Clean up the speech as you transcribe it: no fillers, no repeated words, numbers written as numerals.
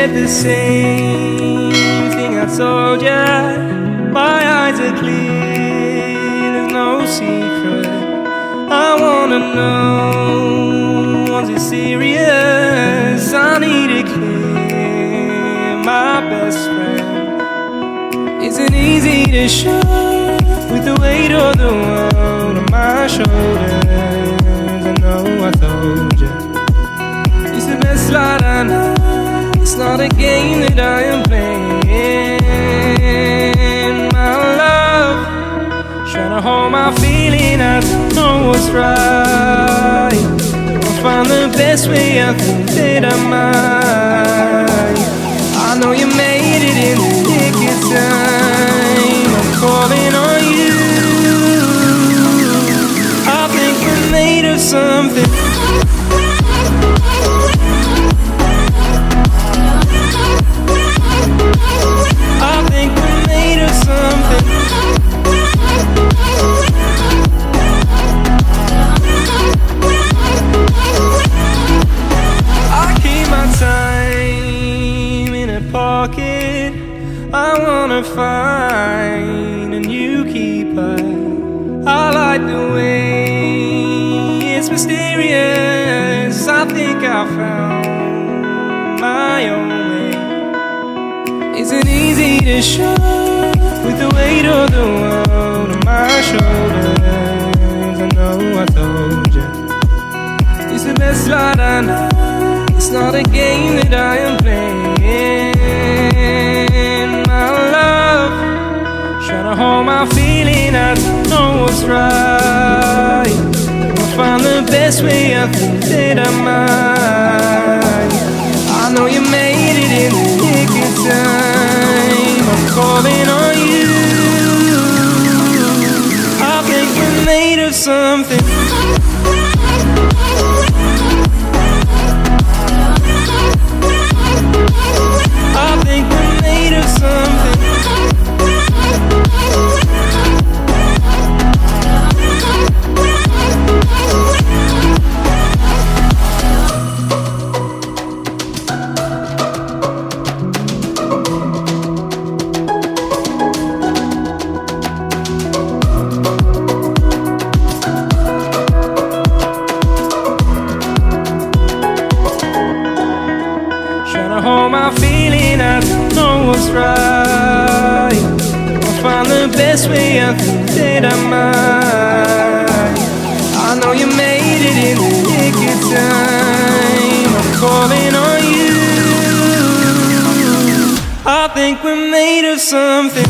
said the same thing I told ya. My eyes are clear, there's no secret. I wanna know, was it serious? I need it clear, my best friend. Isn't easy to show with the weight of the world on my shoulders. I know I told you, it's the best light I know. It's not a game that I am playing. My love, trying to hold my feeling, I don't know what's right. I'll find the best way, I think that I might. I know you made it in the nick of time. I'm calling on you. I think we're made of something. I wanna find a new keeper. I like the way it's mysterious. I think I found my own way. Isn't easy to show with the weight of the world on my shoulders. I know I told you, it's the best light I know. It's not a game that I am playing. Trying to hold my feeling, I don't know what's right. I'll find the best way, I think that I might. I know you made it in the nick of time. I'm calling on you. I think we're made of something. I think we're made of something. Hold my feeling, I don't know what's right. I'll find the best way, I think that I might. I know you made it in the nick of time. I'm calling on you. I think we're made of something.